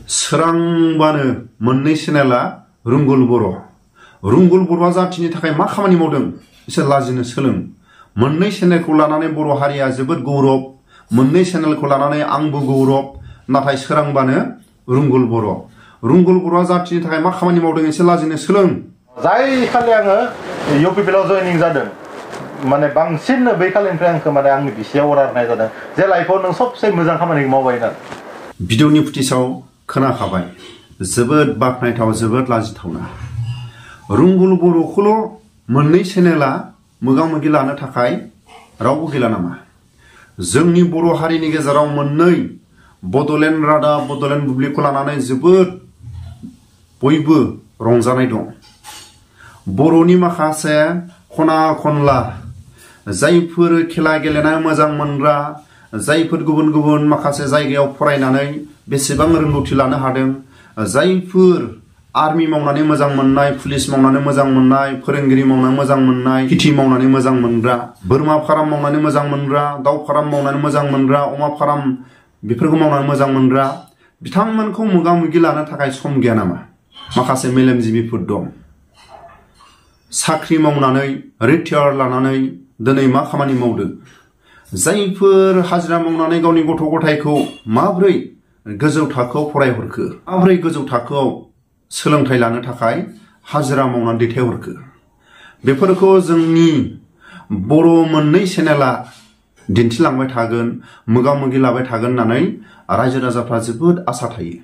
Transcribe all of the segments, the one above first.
सोरांबानो मोननै चेनेला रुंगुल बर'आ जाथिनि थाखाय मा खामानि मावदों एसे लाजिनो सोलों। मोननै चेनेलखौ लानानै बर' हारिया जोबोद गौरब, मोननै चेनेलखौ लानानै आंबो गौरब, नाथाय सोरांबानो रुंगुल बर'आ जाथिनि थाखाय मा खामानि मावदों एसे लाजिनो सोलों। जाय खालि आङो इउपिपिएलआव जयनिं जादों माने बांसिन बै खालिनिफ्राय आंखौ माने आंनि बिसियाव अर्डार होनाय जादों जे लाइफआव नों सबसे मोजां खामानि मावबाय होननानै। भिडिअनि फुटेजाव खोनाखाबाय, जोबोद बाख्नायथाव, जोबोद लाजिथावना। रुंगुल बर'खौल' मोननै चेनेला मोगा मोगि लानो थाखाय रावबो गैला नामा? जोंनि बर' हारिनि गेजेराव मोननै बड'लेण्ड रादाब, बड'लेण्ड बुब्लिखौ लानानै जोबोद बयबो रंजानाय दं। बर'नि माखासे खना खनला जायफोर खेला गेलेनाय मोजां मोनग्रा, जायफोर गुबुन गुबुन माखासे जायगायाव फरायनानै बेसेबां रोंगौथि लानो हादों, जायफोर आर्मि मावनानै मोजां मोननाय, पुलिस मावनानै मोजां मोननाय, फोरोंगिरि मावनानै मोजां मोननाय, खेथि मावनानै मोजां मोनग्रा, बोरमा फार्म मावनानै मोजां मोनग्रा, दाउ फार्म मावनानै मोजां मोनग्रा, अमा फार्म बेफोरखौ मावनानै मोजां मोनग्रा, बिथांमोनखौ मोगा मोगि लानो थाखाय सम गैया नामा? माखासे मेलेमजिबिफोर दं। साख्रि मावनानै रिटायार लानानै दिनै मा खामानि मावदों? जायफोर हाजिरा मावनानै गावनि गथ' गथायखौ माब्रै गोजौ थाखोआव फरायहरखो, माब्रै गोजौ थाखोआव सोलोंथाइ लानो थाखाय हाजिरा मावनानै दैथायहरखो, बेफोरखौ जोंनि बर' मोननै चेनेला दिन्थिलांबाय थागोन, मोगा मोगि लाबाय थागोन होननानै रायजो राजाफ्रा जोबोद आसा थायो।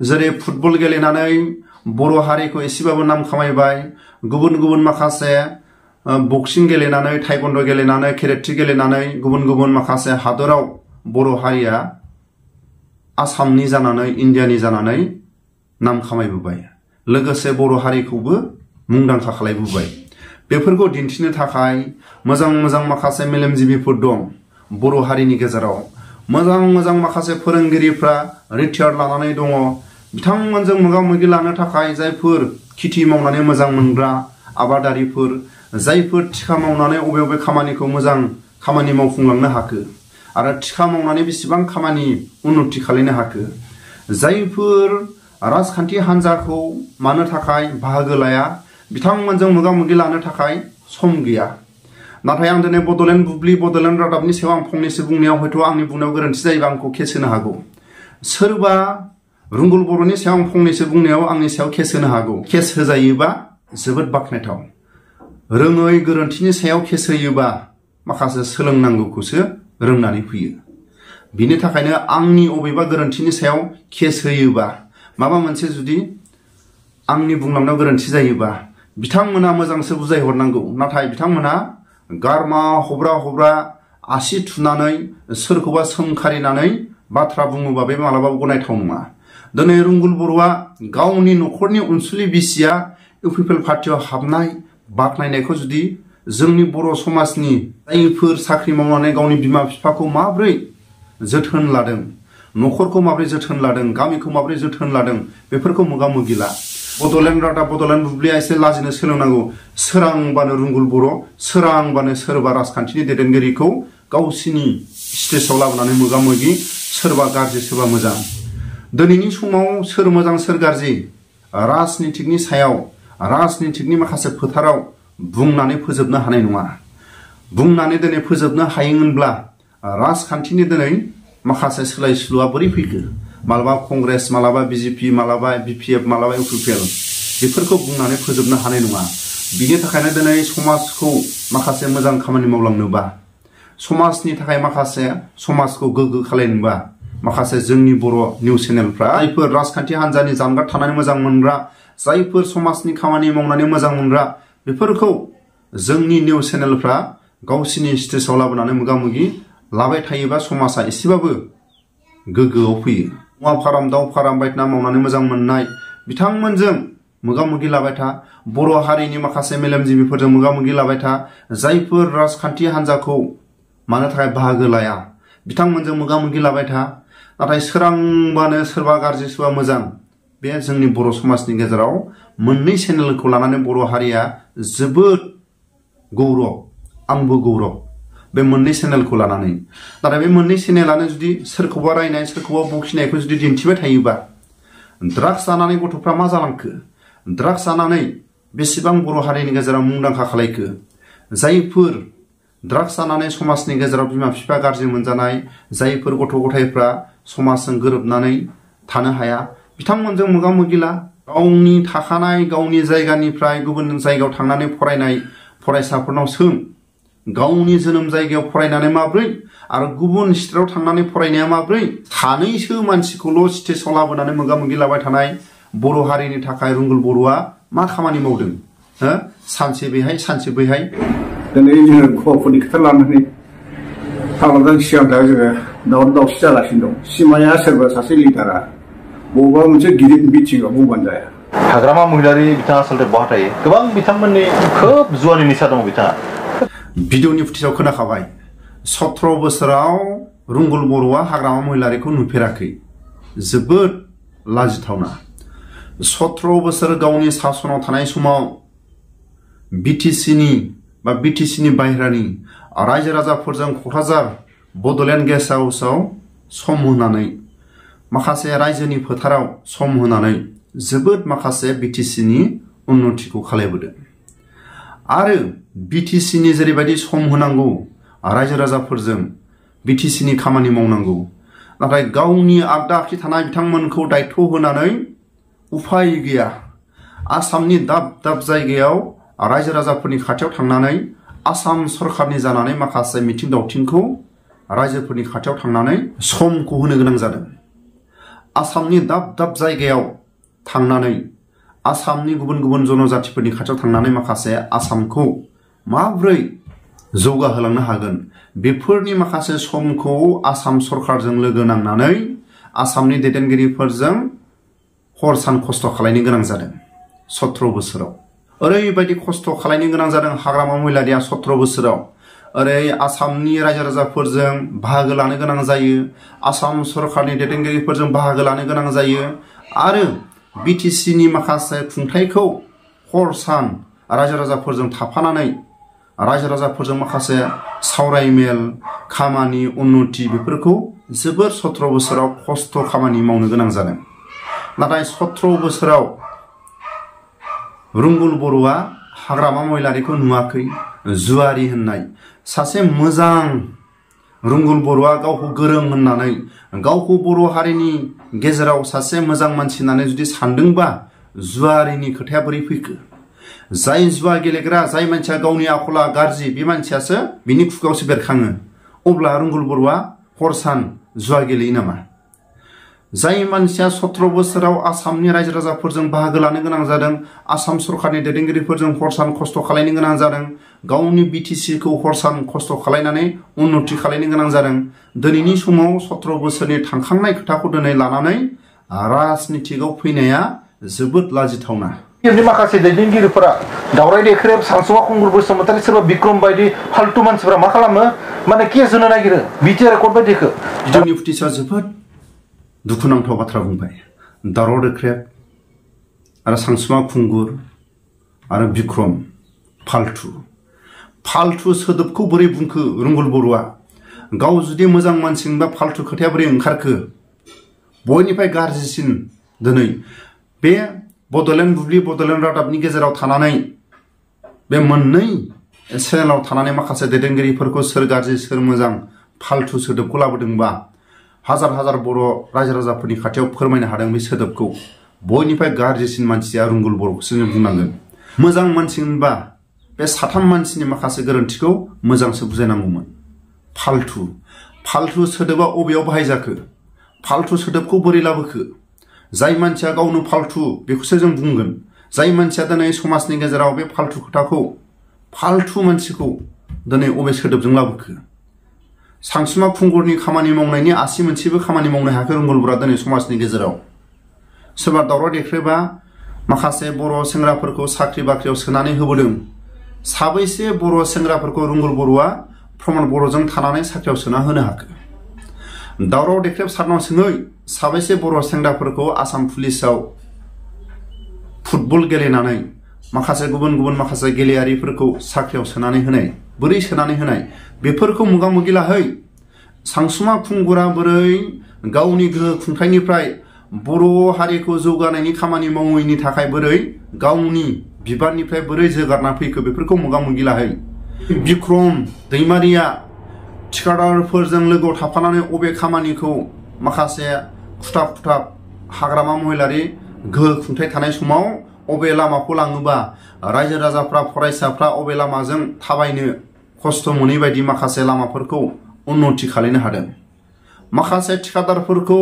जेरै फुटबल गेलेनानै बर' हारिखौ एसेबाबो नाम खामायबाय, गुबुन गुबुन माखासे बक्सिं गेलेनानै, टाइकन्ड' गेलेनानै, केरेटि गेलेनानै गुबुन गुबुन माखासे हादराव बर' हारिया आसामनि जानानै, इण्डियानि जानानै नाम खामायबोबाय, लोगोसे बर' हारिखौबो मुंदांखा खालायबोबाय। बेफोरखौ दिन्थिनो थाखाय मोजां मोजां माखासे मेलेमजिबिफोर दं बर' हारिनि गेजेराव। मोजां मोजां माखासे फोरोंगिरिफ्रा रिटायार लानानै दङ। बिथांमोनजों मोगा मोगि लानो थाखाय जायफोर खेथि मावनानै मोजां मोनग्रा आबादारिफोर, जायफोर थिखा मावनानै अबे अबे खामानिखौ मोजां खामानि मावफुंलांनो हाखो आरो थिखा मावनानै बेसेबां खामानि उन्नति खालामनो हाखो, जायफोर राजखान्थि हान्जाखौ मानो थाखाय बाहागो लाया, बिथांमोनजों मोगा मोगि लानो थाखाय सम गैया। नाथाय आं दिनै बड'लेण्ड बुब्लि, बड'लेण्ड रादाबनि सायाव आं फंनैसो बुंनायाव हयथ' आंनि बुंनायाव गोरोन्थि जायोबा आंखौ केस होनो हागौ। सोरबा रुंगुल बर'नि सायाव आं फंनैसो बुंनायाव आंनि सायाव केस होनो हागौ। केस होजायोबा जोबोद बाख्नायथाव। रोङै गोरोन्थिनि सायाव केस होयोबा माखासे सोलोंनांगौखौसो रोंनानै फैयो। बिनि थाखायनो आंनि अबेबा गोरोन्थिनि सायाव केस होयोबा, माबा मोनसे जुदि आंनि बुंलांनायाव गोरोन्थि जायोबा बिथांमोना मोजांसो बुजायहरनांगौ। नाथाय बिथांमोना गारमा हब्रा आसि थुनानै सोरखौबा सोंखारिनानै बाथ्रा बुङोबा बे मालाबाबो गनायथाव नङा। दिनै रुंगुल बर'आ गावनि न'खरनि अनसुलि बिसिया इउपिपिएल पार्टियाव हाबनाय बाख्नायनायखौ जुदि जोंनि बर' समाजनि जायफोर साख्रि मावनानै गावनि बिमा बिफाखौ माब्रै जोथोन लादों, न'खरखौ माब्रै जोथोन लादों, गामिखौ माब्रै जोथोन लादों, बेफोरखौ मोगा मोगि ला। बड'लेण्ड रादाब, बड'लेण्ड बुब्लिया एसे लाजिनो सोलोंनांगौ। सोरांबानो रुंगुल बर', सोरांबानो सोरबा राजखान्थिनि दैदेनगिरिखौ गावसिनि स्टेजाव लाबोनानै मोगा मोगि, सोरबा गाज्रि सोरबा मोजां। दिनैनि समाव सोर मोजां सोर गाज्रि राजनितिकनि सायाव, राजनितिकनि माखासे फोथाराव बुंनानै फोजोबनो हानाय नङा। बुंनानै दिनै फोजोबनो हायोमोनब्ला राजखान्थिनि दिनै माखासे सोलाय सोल'आ बोरै फैखो? मालाबा कंग्रेस, मालाबा बिजेपि, मालाबा बिपिएफ, मालाबा इउपिपिएल, बेफोरखौ बुंनानै फोजोबनो हानाय नङा। बिनि थाखायनो दिनै समाजखौ माखासे मोजां खामानि मावलांनोबा, समाजनि थाखाय माखासे समाजखौ गोग्गो खालायनोबा, माखासे जोंनि बर' निउस चेनेलफ्रा जायफोर राजखान्थि हान्जानि जानगार थानानै मोजां मोनग्रा, जायफोर समाजनि खामानि मावनानै मोजां मोनग्रा, बेफोरखौ जोंनि निउस चेनेलफ्रा गावसिनि स्टेजाव लाबोनानै मोगा मोगि लाबाय थायोबा समाजा एसेबाबो गोग्गोआव फैयो। अमा फार्म, दाउ फार्म बायदिना मावनानै मोजां मोननाय बिथांमोनजों मोगा मोगि लाबाय था। बर' हारिनि माखासे मेलेमजिबिफोरजों मोगा मोगि लाबाय था। जायफोर राजखान्थि हान्जाखौ मानो थाखाय बाहागो लाया, बिथांमोनजों मोगा मोगि लाबाय था। नाथाय सोरांबानो सोरबा गाज्रि सोरबा मोजां, बे जोंनि बर' समाजनि गेजेराव मोननै चेनेलखौ लानानै बर' हारिया जोबोद गौरब, आंबो गौरब बे मोननै चेनेलखौ लानानै। नाथाय बे मोननै चेनेलानो जुदि सोरखौबा रायनाय, सोरखौबा बखिनायखौ जुदि दिन्थिबाय थायोबा ड्राग्स जानानै गथ'फ्रा मा जालांखो ड्राग्स जानानै बेसेबां बर' हारिनि गेजेराव मुंदांखा खालायखो जायफोर ड्राग्स जानानै समाजनि गेजेराव बिमा बिफा गाज्रि मोनजानाय जायफोर गथ' गथायफ्रा समाजजों गोरोबनानै थानो हाया बिथांमोनजों मोगा मोगिला गावनि थाखानाय गावनि जायगानिफ्राय गुबुन जायगायाव थांनानै फरायनाय फरायसाफोरनाव सों गावनि जोनोम जायगायाव फरायनानै माब्रै आरो गुबुन स्टेटआव थांनानै फरायनाया माब्रै सानैसो मानसिखौल' स्टेजआव लाबोनानै मोगा मोगि लाबाय थानाय बर' हारिनि थाखाय रंगुल बर'आ मा खामानि मावदों सानसे बेहाय सानसे बैहाय दिनै जोङो हौवाफोरनि खोथा लानानै भारतजों सिगांथाव जोङो दावराव दावसि जागासिनो दं सिमाया सोरबा सासे लिडारा बबेबा मोनसे गिदिर मिथिङाव बुंबानो जाया हाग्रामा महिलारि बिथाङा आसलथे बहा थायो गोबां बिथांमोननि खोब जुवानि निसा दं बिथाङा भिडिअनि फुटेजाव खोनाखाबाय 17 बोसोराव रंगुल बर'आ हाग्रामा महिलारिखौ नुफेराखै जोबोद लाजिथावना 17 बोसोर गावनि सासनाव थानाय समाव बिटिसिनि बाहेरानि रायजो राजाफोरजों क'क्राझार बड'लेण्ड गेस्ट हाउसआव सम होनानै माखासे रायजोनि फोथाराव सम होनानै जोबोद माखासे बिटिसिनि उन्नतिखौ खालामबोदों आरो बिटिसिनि जेरैबायदि सम होनांगौ रायजो राजाफोरजों बिटिसिनि खामानि मावनांगौ नाथाय गावनि आगदा आखि थानाय बिथांमोनखौ दायथ' होनानै उफाय गैया आसामनि दाब दाब जायगायाव रायजो राजाफोरनि खाथियाव थांनानै आसाम सरखारनि जानानै माखासे मिथिं दावथिंखौ रायजोफोरनि खाथियाव थांनानै समखौ होनो गोनां जादों आसामनि दाब दाब जायगायाव थांनानै आसामनि गुबुन गुबुन जनजातिफोरनि खाथियाव थांनानै माखासे आसामखौ माब्रै जौगाहोलांनो हागोन बेफोरनि माखासे समखौ आसाम सरखारजों लोगो नांनानै आसामनि दैदेनगिरिफोरजों हर सान खस्थ' खालायनो गोनां जादों 17 बोसोराव ओरैबायदि खस्थ' खालायनो गोनां जादों हाग्रामा महिलारिया 17 बोसोराव ओरै आसामनि रायजो राजाफोरजों बाहागो लानो गोनां जायो आसाम सरखारनि दैदेनगिरिफोरजों बाहागो लानो गोनां जायो आरो बिटिसिनि माखासे खुंथायखौ हर सान रायजो राजाफोरजों थाफानानै रायजो राजाफोरजों माखासे सावरायमेल खामानि उन्नति बेफोरखौ जोबोर 17 बोसोराव खस्थ' खामानि मावनो गोनां जादों नाथाय 17 बोसोराव रंगुल बर'आ हाग्रामा महिलारिखौ नुवाखै जुवारि होननाय सासे मोजां रंगुल बर'आ गावखौ गोरों होननानै गावखौ बर' हारिनि गेजेराव सासे मोजां मानसि होननानै जुदि सानदोंबा जुवारिनि खोथाया बोरै फैखो जाय जुवा गेलेग्रा जाय मानसिया गावनि आखला गाज्रि बे मानसियासो बिनि खुगायावसो बेरखाङो अब्ला रंगुल बर'आ हर सान जुवा गेलेयो नामा जाय मानसिया 17 बोसोराव आसामनि रायजो राजाफोरजों बाहागो लानो गोनां जादों आसाम सरखारनि दैदेनगिरिफोरजों हर सान खस्थ' खालायनो गोनां जादों गावनि बिटिसिखौ हर सान खस्थ' खालायनानै उन्नति खालायनो गोनां जादों दिनैनि समाव 17 बोसोरनि थांखांनाय खोथाखौ दिनै लानानै राजनितिकआव फैनाया जोबोद लाजिथावना माखासे दैदेनगिरिफोरा दावराय देख्रेब सानसुमा खुंगुर बसुमतारी सोरबा बिक्रम बायदि फाल्तु मानसिफोरा मा खालामो माने केस होनो नागिरो बिटिआर कर्ट बायदिखौ भिडिअनि फुटेजआ जोबोद दुखुनांथाव बाथ्रा बुंबाय दावराव देख्रेब आरो सानसुमा खुंगुर आरो बिक्रम फाल्तु सोदोबखौ बोरै बुंखो रंगुल बर'आ गाव जुदि मोजां मानसिमोनबा फाल्तु खोथाया बोरै ओंखारखो बयनिफ्राय गाज्रिसिन दिनै बे बड'लेण्ड बुब्लि बड'लेण्ड रादाबनि गेजेराव थानानै बे मोननै चेनेलाव थानानै माखासे दैदेनगिरिफोरखौ सोर गाज्रि सोर मोजां फाल्तु सोदोबखौ लाबोदोंबा हाजार हाजार बर' रायजो राजाफोरनि खाथियाव फोरमायनो हादों बे सोदोबखौ बयनिफ्राय गाज्रिसिन मानसिया रंगुल बर'खौसो जों बुंनांगोन मोजां मानसि मोनबा बे साथाम मानसिनि माखासे गोरोन्थिखौ मोजांसो बुजायनांगौमोन फाल्तु सोदोबा अबेयाव बाहायजाखो फाल्तु सोदोबखौ बोरै लाबोखो जाय मानसिया गावनो फाल्तु बेखौसो जों बुंगोन जाय मानसिया दिनै समाजनि गेजेराव बे फाल्तु खोथाखौ फाल्तु मानसिखौ दिनै अबे सोदोबजों लाबोखो सानसुमा खुंगुरनि खामानि मावनायनि आसि मोनसेबो खामानि मावनो हायाखै रंगुल बर'आ दिनै समाजनि गेजेराव सोरबा दावराव देख्रेबा माखासे बर' सेंग्राफोरखौ साख्रि बाख्रियाव सोनानै होबोदों साबैसे बर' सेंग्राफोरखौ रंगुल बर'आ प्रमद बर'जों थानानै साख्रियाव सोना होनो हाखो दावराव देख्रेब सारनाव सोङै साबैसे बर' सेंग्राफोरखौ आसाम पुलिसाव फुटबल गेलेनानै माखासे गुबुन माखासे गेलेयारिफोरखौ साख्रियाव सोनानै होनाय बोरै सोनानै होनाय बेफोरखौ मोगा मोगि लाहै सानसुमा खुंगुरा बोरै गावनि गोहो खुंथायनिफ्राय बर' हारिखौ जौगानायनि खामानि मावैनि थाखाय बोरै गावनि बिबाननिफ्राय बोरै जोगारना फैखो बेफोरखौ मोगा मोगि लाहै बिक्रम दैमारिया थिखादारफोरजों लोगोआव थाफानानै अबे खामानिखौ माखासे खुथाब खुथाब हाग्रामा महिलारि गोहो खुंथाय थानाय समाव अबे लामाखौ लाङोबा रायजो राजाफ्रा फरायसाफ्रा अबे लामाजों थाबायनो खस्थ' मोनै बायदि माखासे लामाफोरखौ उन्नति खालामनो हादों। माखासे थिखादारफोरखौ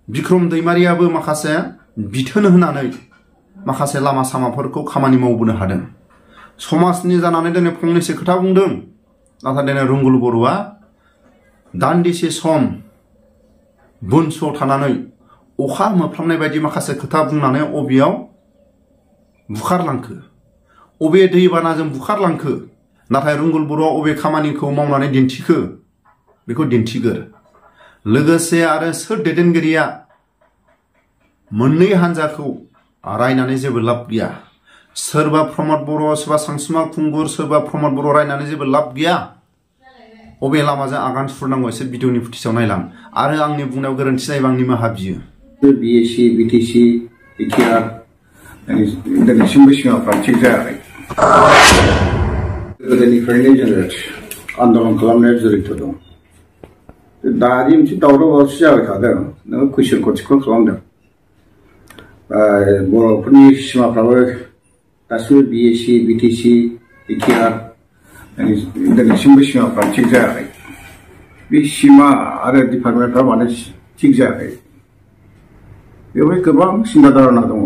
बिक्रम दैमारियाबो माखासे बिथोन होनानै माखासे लामा सामाफोरखौ खामानि मावबोनो हादों। समाजनि जानानै दिनै फंनैसो खोथा बुंदों, नाथाय दिनै रंगुल बर'आ दान्दिसे सम बुनस'आव थानानै अखा मोफ्लामनाय बायदि माखासे खोथा बुंनानै अबेयाव बुखारलांखो, अबे दैबानाजों बुखारलांखो, नाथाय रंगुल बर'आ अबे खामानिखौ मावनानै दिन्थिखो बेखौ दिन्थिगोर। लोगोसे आरो सोर दैदेनगिरिया मोननै हान्जाखौ रायनानै जेबो लाब गैया। सोरबा प्रमद बर', सोरबा सानसुमा खुंगुर, सोरबा प्रमद बर' रायनानै जेबो लाब गैया। अबे लामाजों आगान सुरनांगौ एसे भिडिअनि फुटेजाव नायलां आरो आंनि बुंनायाव गोरोन्थि जायोबा आं निमाहा बियो। BSc, BTC, BTR दिनैसिमबो सिमाफ्रा थिग जायाखै। गोदोनिफ्रायनो जोङो आन्दलन खालामनायाव जरित दं। दानि मोनसे दावराव दावसि जाबाय थादों, नोङो कुइसनखौ थिखोन खालामदों। बर'फोरनि सिमाफ्राबो गासिबो BSc, BTC, BTR दिनैसिमबो सिमाफ्रा थिग जायाखै। बे सिमा आरो डिपार्टमेन्टफ्रा मानो थिग जायाखै बेवहाय गोबां सिन्था धारना दङ।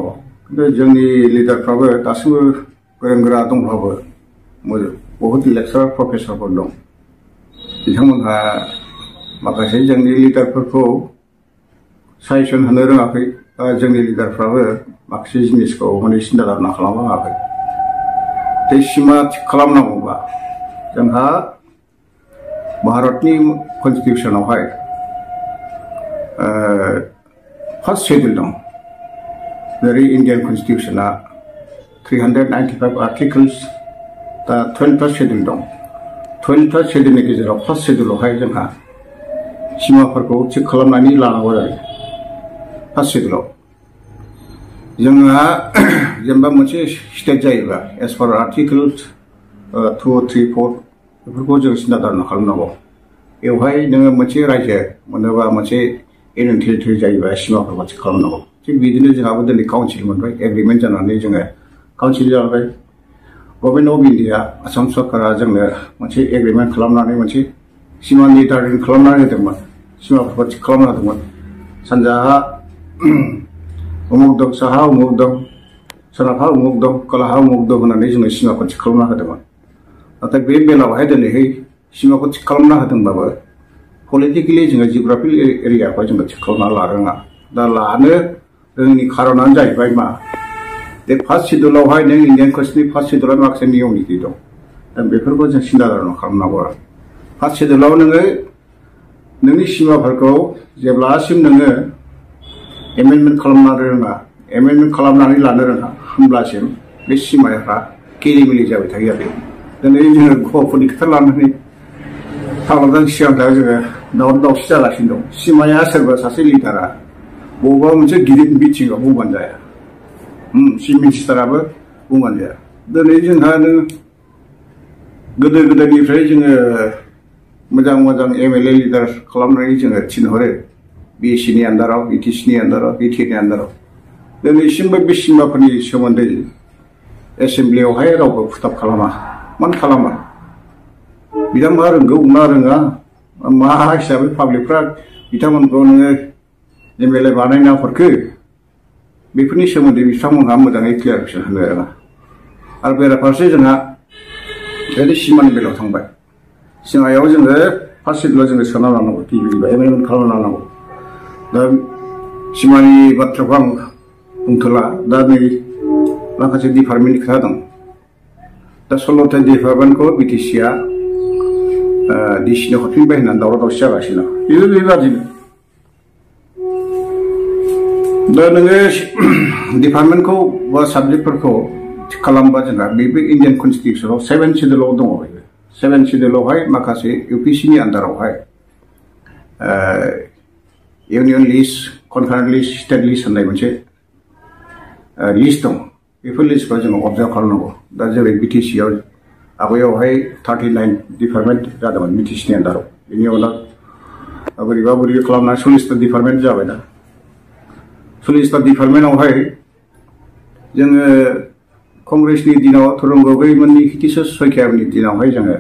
खिन्थु जोंनि लिडारफ्राबो दासिमबो गोरों गोरा दंब्लाबो बहुद लेक्सारार प्रफेसरफोर दं। बिथांमोनहा माखासे जोंनि लिडारफोरखौ साजेसन होनो रोङाखै। जोंनि लिडारफ्राबो माखासे जिनिसखौ माने सिन्था धारना खालामलाङाखै। बे सिमा थिग खालामनांगौबा जोंहा भारतनि कनस्टिटिउसनावहाय फार्स्ट शेड्युल दं। जेरै इन्डियान कनस्टिटिउसना 395 आर्टिकल्स, दा 12 शेड्युल दं। 12 शेड्युलनि गेजेराव फार्स्ट शेड्युलावहाय जोंहा सिमाफोरखौ थिग खालामनानै लानांगौ जायो। फार्स्ट शेड्युलाव जोंहा जेनेबा मोनसे स्टेट जायोबा एस पार आर्टिकल्स 2, 3, 4 बेफोरखौ जों सिन्था धारना खालामनांगौ। बेवहाय नोङो मोनसे रायजो मोनोबा मोनसे इउनियन टेरिटरि जायोबा सिमाफोरखौ थिग खालामनांगौ। थिग बिदिनो जोंहाबो दिनै काउन्सिल मोनबाय, एग्रिमेन्ट जानानै जोङो काउन्सिल जाबाय। गभर्नमेन्ट अफ इन्डिया आसाम सरकारा जोंनो मोनसे एग्रिमेन्ट खालामनानै मोनसे सिमा निर्धारण खालामनानै होदोंमोन, सिमाफोरखौ थिग खालामना होदोंमोन। सानजाहा उमुक दं, साहा उमुक दं, सोनाबहा उमुक दं, खोलाहा उमुक दं होननानै जोंनो सिमाखौ थिग खालामना होदोंमोन। नाथाय बे बेलायावहाय दिनैहाय सिमाखौ थिग खालामना होदोंबाबो पलिटिकेलि जोङो जिअग्राफिक एरियाखौ जोङो थिग खालामना लानो रोङा। दा लानो रोङिनि खारनानो जाहैबाय मा, बे फार्स्ट शेड्युलावहाय नों इन्डियान कनस्टिटिउसननि फार्स्ट शेड्युलाव माखासे नियम निति दं। दा बेफोरखौ जों सिन्था धारना खालामनांगौ आरो। फार्स्ट शेड्युलाव नोङो नोंनि सिमाफोरखौ जेब्लासिम नोङो एमेन्डमेन्ट खालामनो रोङा, एमेन्डमेन्ट खालामनानै लानो रोङा, होमब्लासिम बे सिमाफ्रा केलिमिलि जाबाय थायो आरो। दिनै जोङो गवाफोरनि खोथा लानानै भारतजों सिगांथाव जोङो दावराव दावसि जागासिनो दं। सिमाया सोरबा सासे लिडारा बबेबा मोनसे गिदिर मिटिङाव बुंबानो जाया, चिफ मिनिस्टाराबो बुंबानो जाया। दिनै जोंहा नों गोदो गोदायनिफ्राय जोङो मोजां मोजां MLA लिडार खालामनानै जोङो थिनहरो BScनि आन्दाराव, BTCनि आन्दाराव, BTनि आन्दाराव। दिनैसिमबो बे सिमाफोरनि सोमोन्दै एसेम्ब्लियावहाय रावबो खुथाब खालामा। मानो खालामा? बिथांमोनहा रोंगौ ना रोङा, मा हिसाबै पाब्लिकफ्रा बिथांमोनखौ नोङो MLA बानायना हरखो, बेफोरनि सोमोन्दै बिथांमोनहा मोजाङै क्लियारिफिकेसन होनो रोङा। आरो बेराफारसे जोंहा ओरै सिमानि बेलायाव थांबाय। सिमायाव जोङो फार्स्ट शेड्युलाव जोङो सोना लानांगौ, गिबि एमेन्डमेन्ट खालामना लानांगौ। दा सिमानि बाथ्राखौ आं बुंथ'ला, दा नै माखासे डिपार्टमेन्टनि खोथा दं। दा 16था डिपार्टमेन्टखौ BTCआ DCनो हरफिनबाय होननानै दावराव दावसि जागासिनो दं। बेबो बेबादिनो दा नोङो डिपार्टमेन्टखौ बा साबजेक्टफोरखौ थिग खालामबा जोंहा बेबो इन्डियान कनस्टिटिउसनाव 7 शेड्युलाव दङ। बेबो 7 शेड्युलावहाय माखासे UPCनि आन्दारावहाय union list concurrent list state list होननाय मोनसे लिस्ट दं बेफोर लिस्टखौ जोङो अबजार्भ खालामनांगौ दा जेरै बिटिसि आव आवगायावहाय 39 डिपार्टमेन्ट जादोंमोन बिटिसिनि आन्दाराव बेनि उनाव बोरैबा बोरैबा खालामनानै 40टा डिपार्टमेन्ट जाबाय दा 40टा डिपार्टमेन्टआवहाय जोङो कंग्रेसनि दिनाव थरुं गगैमोननि किशोर शइकियानि दिनावहाय जोङो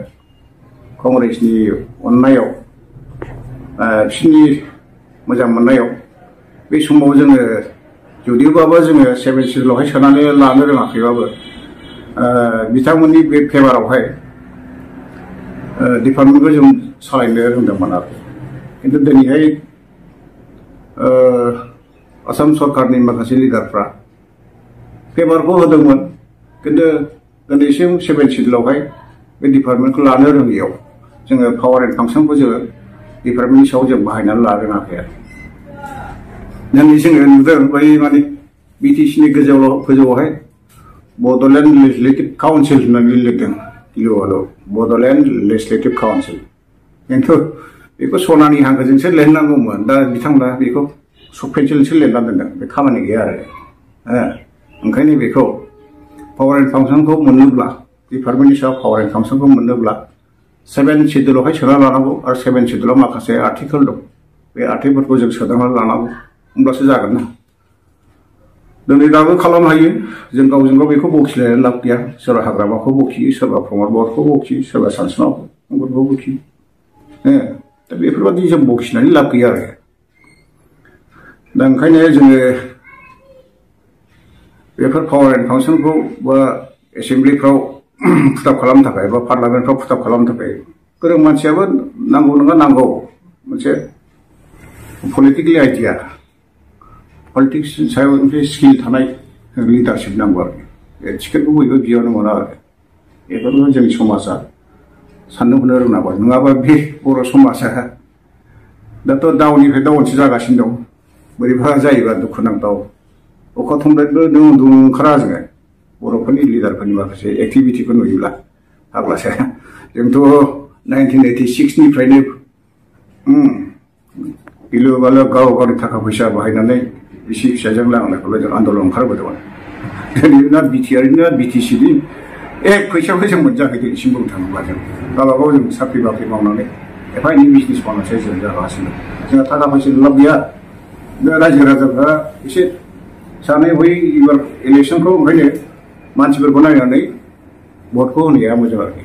कंग्रेसनि अननायाव बिसोरनि मोजां मोननायाव बे समाव जोङो जुदिबाबो जोङो 7 सिडुलावहाय सोनानै लानो रोङाखैबाबो बिथांमोननि बे फेभारावहाय डिपार्टमेन्टखौ जों सालायनो रोंदोंमोन आरो खिन्थु दिनैहाय आसाम सरकारनि माखासे लिडारफ्रा फेभारखौ होदोंमोन खिन्थु दिनैसिम 7 सिडुलावहाय बे डिपार्टमेन्टखौ लानो रोङियाव जोङो पावार एन्ड फांसनखौ जोङो डिपार्टमेन्टनि सायाव जों बाहायनानै लानो रोङाखै आरो दिनै जोङो नुदों बै माने बिटिसिनि गोजौआवहाय बड'लेण्ड लेजिस्लेटिभ काउन्सिल होननानै लिरदों गिलुआल' बड'लेण्ड लेजिस्लेटिभ काउन्सिल खिन्थु बेखौ सनानि हांखोजोंसो लिरनांगौमोन दा बिथांमोना बेखौ सक पेन्सिलसो लिरना दोनदों बे खामानि गैया आरो ओंखायनो बेखौ पावार एन्ड फांसनखौ मोननोब्ला डिपार्टमेन्टनि सायाव पावार एन्ड फांसनखौ मोननोब्ला 7 सिडुलावहाय सोना लानांगौ आरो 7 सिडुलाव माखासे आर्टिकेल दं बे आर्टिकेलफोरखौ जों सोदांनानै लानांगौ होमब्लासो जागोन ना दिनै दाबो खालामनो हायो जों गावजों गाव बेखौ बखिलायनानै लाब गैया सोरबा हाग्रामाखौ बखियो सोरबा प्रमद बर्डखौ बखियो सोरबा सानसुमाखौ बखियो दा बेफोरबायदि जों बखिनानै लाब गैया आरो दा ओंखायनो जोङो बेफोर पावार एन्ड फांसनखौ बा एसेम्ब्लिफ्राव फुटाब खालामनो थाखाय बा पार्लामेन्टफ्राव फुटाब खालामनो थाखाय गोरों मानसियाबो नांगौ नङा नांगौ मोनसे पलिटिकेल आइडिया पलिटिक्स सायाव मोनसे स्किल थानाय लिडारशिप नांगौ आरो बे टिकेटखौ बयबो बियावनो मोना आरो बेफोरखौ जोंनि समाजा साननो हनो रोंनांगौ नङाबा बे बर' समाजा दाथ' दाउनिफ्राय दाउनसो जागासिनो दं बोरैबा जायोबा दुखु नांथाव अखा थंब्लेटबो दुं ओंखारा जोङो बर'फोरनि लिडारफोरनि माखासे एक्टिभिटिखौ नुयोब्ला फाग्लासो जोंथ' 1986 निफ्रायनो गिलु बालु गाव गावनि थाखा फैसा बाहायनानै बिसि फिसाजों लांनायखौल' जों आन्दलन ओंखारबोदोंमोन दिनै ना बिटिआरनि ना बिटिसिनि एक फैसाखौ जों मोनजायाखै दिनैसिम बुंनो थाङोब्ला जों गावबागाव जों साख्रि बाख्रि मावनानै एफा एनै बिजनेस मावनानैसो जों जागासिनो जोंहा थाखा फैसानि लाब गैया रायजो राजाफ्रा एसे सानै बै एबार इलेक्सनखौ ओंखायनो मानसिफोरखौ नायनानै भटखौ होनाया मोजां आरोखि